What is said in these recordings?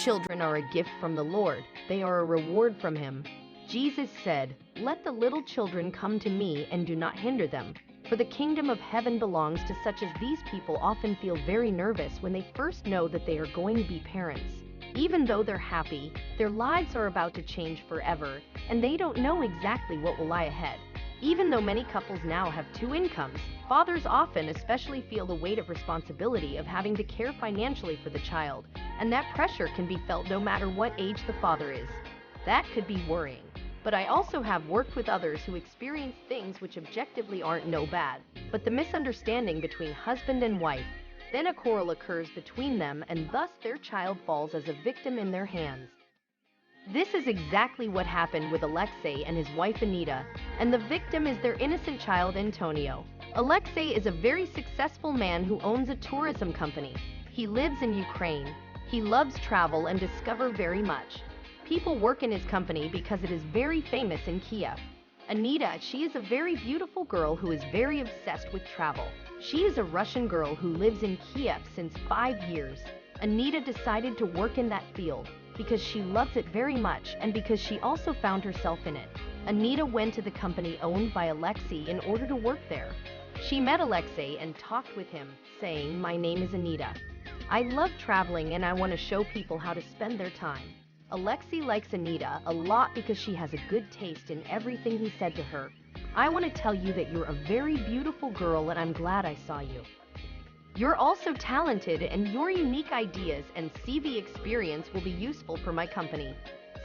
children are a gift from the Lord. They are a reward from Him. Jesus said, "Let the little children come to me and do not hinder them, for the kingdom of heaven belongs to such as these." People often feel very nervous when they first know that they are going to be parents. Even though they're happy, their lives are about to change forever, and they don't know exactly what will lie ahead. Even though many couples now have two incomes, fathers often especially feel the weight of responsibility of having to care financially for the child, and that pressure can be felt no matter what age the father is. That could be worrying. But I also have worked with others who experience things which objectively aren't no bad, but the misunderstanding between husband and wife, then a quarrel occurs between them and thus their child falls as a victim in their hands. This is exactly what happened with Alexei and his wife Anita, and the victim is their innocent child Antonio. Alexei is a very successful man who owns a tourism company. He lives in Ukraine. He loves travel and discover very much. People work in his company because it is very famous in Kiev. Anita, she is a very beautiful girl who is very obsessed with travel. She is a Russian girl who lives in Kiev since 5 years. Anita decided to work in that field because she loves it very much and because she also found herself in it. Anita went to the company owned by Alexei in order to work there. She met Alexei and talked with him, saying, "My name is Anita. I love traveling and I want to show people how to spend their time." Alexei likes Anita a lot because she has a good taste in everything he said to her. "I want to tell you that you're a very beautiful girl and I'm glad I saw you. You're also talented and your unique ideas and CV experience will be useful for my company."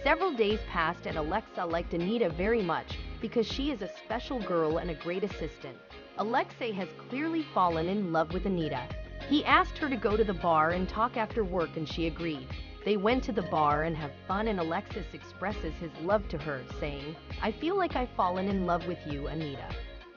Several days passed and Alexa liked Anita very much because she is a special girl and a great assistant. Alexei has clearly fallen in love with Anita. He asked her to go to the bar and talk after work and she agreed. They went to the bar and have fun and Alexis expresses his love to her, saying, "I feel like I've fallen in love with you, Anita."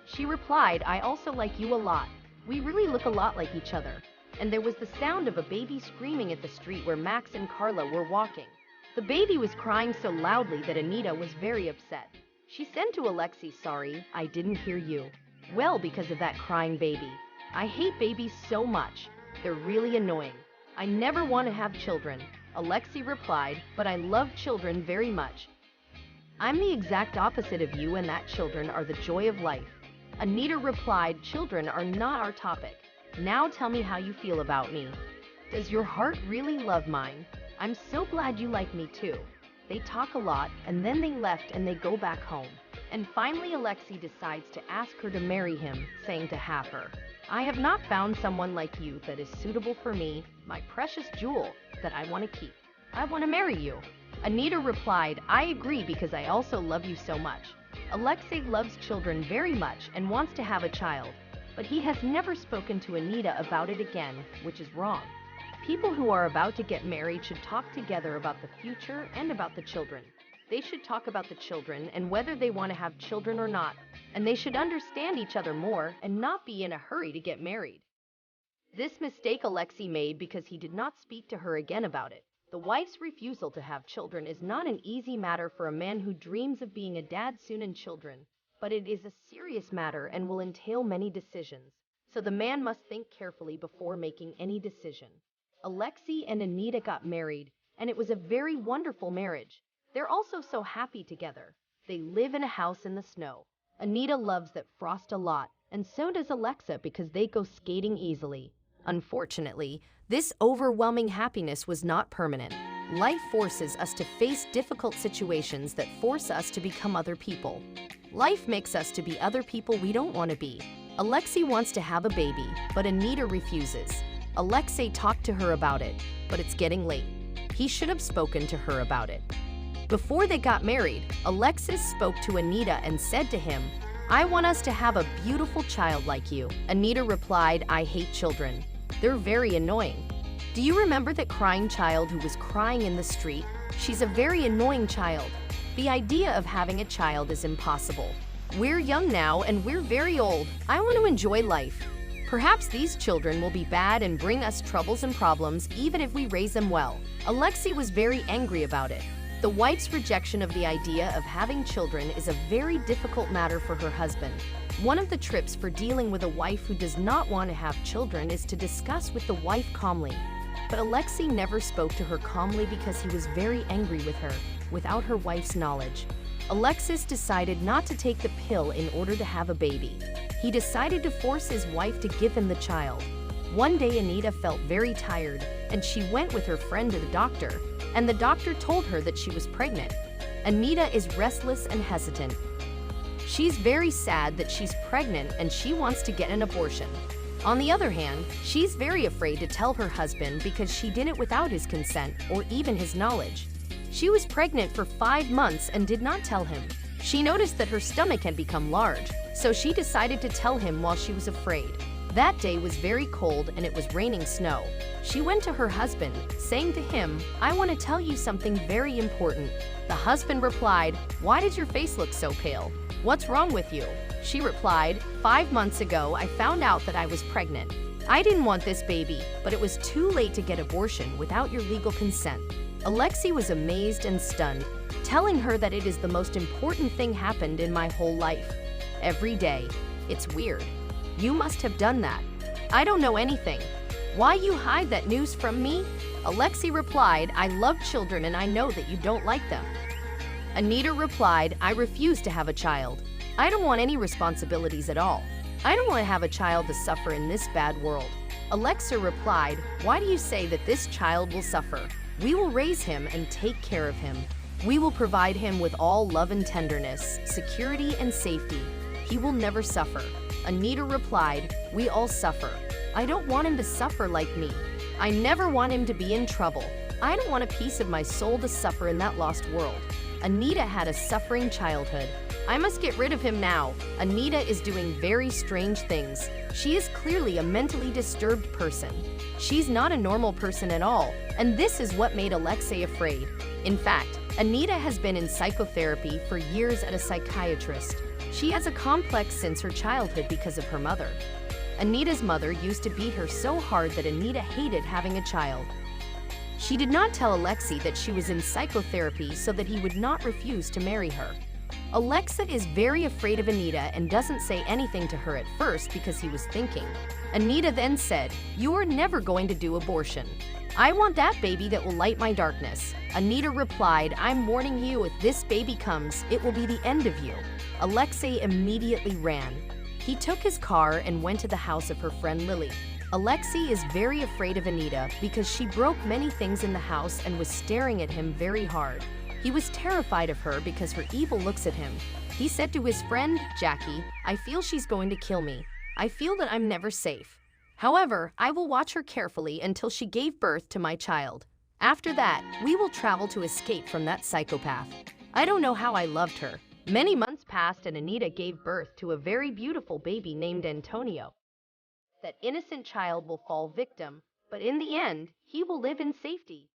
She replied, "I also like you a lot. We really look a lot like each other." And there was the sound of a baby screaming at the street where Max and Carla were walking. The baby was crying so loudly that Anita was very upset. She said to Alexei, "Sorry, I didn't hear you." "Well, because of that crying baby. I hate babies so much. They're really annoying. I never want to have children." Alexei replied, "But I love children very much. I'm the exact opposite of you and that children are the joy of life." Anita replied, "Children are not our topic. Now tell me how you feel about me. Does your heart really love mine? I'm so glad you like me too." They talk a lot and then they left and they go back home. And finally Alexei decides to ask her to marry him, saying to have her, "I have not found someone like you that is suitable for me, my precious jewel, that I want to keep. I want to marry you." Anita replied, "I agree because I also love you so much." Alexei loves children very much and wants to have a child, but he has never spoken to Anita about it again, which is wrong. People who are about to get married should talk together about the future and about the children. They should talk about the children and whether they want to have children or not, and they should understand each other more and not be in a hurry to get married. This mistake Alexei made because he did not speak to her again about it. The wife's refusal to have children is not an easy matter for a man who dreams of being a dad soon and children, but it is a serious matter and will entail many decisions. So the man must think carefully before making any decision. Alexei and Anita got married, and it was a very wonderful marriage. They're also so happy together. They live in a house in the snow. Anita loves that frost a lot, and so does Alexa because they go skating easily. Unfortunately, this overwhelming happiness was not permanent. Life forces us to face difficult situations that force us to become other people. Life makes us to be other people we don't want to be. Alexei wants to have a baby, but Anita refuses. Alexei talked to her about it, but it's getting late. He should have spoken to her about it. Before they got married, Alexis spoke to Anita and said to him, "I want us to have a beautiful child like you." Anita replied, "I hate children. They're very annoying." Do you remember that crying child who was crying in the street? She's a very annoying child. The idea of having a child is impossible. We're young now and we're very old. I want to enjoy life. Perhaps these children will be bad and bring us troubles and problems even if we raise them well. Alexei was very angry about it. The wife's rejection of the idea of having children is a very difficult matter for her husband. One of the tips for dealing with a wife who does not want to have children is to discuss with the wife calmly. But Alexei never spoke to her calmly because he was very angry with her, without her wife's knowledge. Alexis decided not to take the pill in order to have a baby. He decided to force his wife to give him the child. One day Anita felt very tired, and she went with her friend to the doctor, and the doctor told her that she was pregnant. Anita is restless and hesitant. She's very sad that she's pregnant and she wants to get an abortion. On the other hand, she's very afraid to tell her husband because she did it without his consent or even his knowledge. She was pregnant for 5 months and did not tell him. She noticed that her stomach had become large, so she decided to tell him while she was afraid. That day was very cold and it was raining snow. She went to her husband, saying to him, "I want to tell you something very important." The husband replied, "Why does your face look so pale? What's wrong with you?" She replied, "5 months ago, I found out that I was pregnant. I didn't want this baby, but it was too late to get abortion without your legal consent." Alexei was amazed and stunned, telling her that it is the most important thing happened in my whole life. Every day. It's weird. You must have done that. I don't know anything. Why you hide that news from me? Alexei replied, "I love children and I know that you don't like them." Anita replied, "I refuse to have a child. I don't want any responsibilities at all. I don't want to have a child to suffer in this bad world." Alexei replied, "Why do you say that this child will suffer? We will raise him and take care of him. We will provide him with all love and tenderness, security and safety. He will never suffer." Anita replied, "We all suffer. I don't want him to suffer like me. I never want him to be in trouble. I don't want a piece of my soul to suffer in that lost world. Anita had a suffering childhood. I must get rid of him now. Anita is doing very strange things. She is clearly a mentally disturbed person. She's not a normal person at all, and this is what made Alexei afraid. In fact, Anita has been in psychotherapy for years at a psychiatrist. She has a complex since her childhood because of her mother. Anita's mother used to beat her so hard that Anita hated having a child. She did not tell Alexei that she was in psychotherapy so that he would not refuse to marry her. Alexei is very afraid of Anita and doesn't say anything to her at first because he was thinking. Anita then said, "You are never going to do abortion. I want that baby that will light my darkness." Anita replied, "I'm warning you, if this baby comes, it will be the end of you." Alexei immediately ran. He took his car and went to the house of her friend Lily. Alexei is very afraid of Anita because she broke many things in the house and was staring at him very hard. He was terrified of her because her evil looks at him. He said to his friend, "Jackie, I feel she's going to kill me. I feel that I'm never safe. However, I will watch her carefully until she gave birth to my child. After that, we will travel to escape from that psychopath. I don't know how I loved her." Many months passed and Anita gave birth to a very beautiful baby named Antonio. That innocent child will fall victim, but in the end, he will live in safety.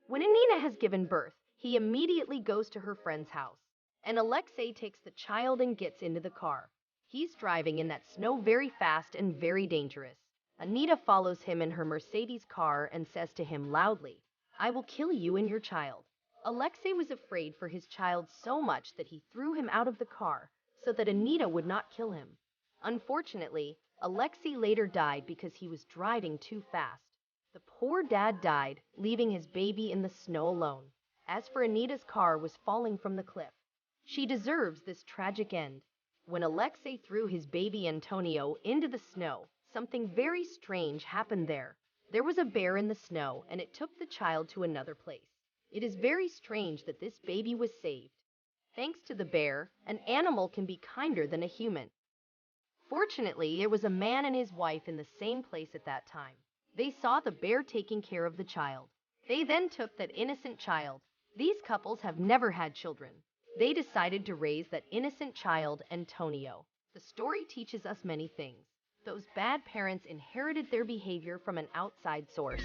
When Anita has given birth, he immediately goes to her friend's house, and Alexei takes the child and gets into the car. He's driving in that snow very fast and very dangerous. Anita follows him in her Mercedes car and says to him loudly, "I will kill you and your child." Alexei was afraid for his child so much that he threw him out of the car so that Anita would not kill him. Unfortunately, Alexei later died because he was driving too fast. The poor dad died, leaving his baby in the snow alone. As for Anita's car was falling from the cliff. She deserves this tragic end. When Alexei threw his baby Antonio into the snow, something very strange happened there. There was a bear in the snow, and it took the child to another place. It is very strange that this baby was saved. Thanks to the bear, an animal can be kinder than a human. Fortunately, there was a man and his wife in the same place at that time. They saw the bear taking care of the child. They then took that innocent child. These couples have never had children. They decided to raise that innocent child, Antonio. The story teaches us many things. Those bad parents inherited their behavior from an outside source.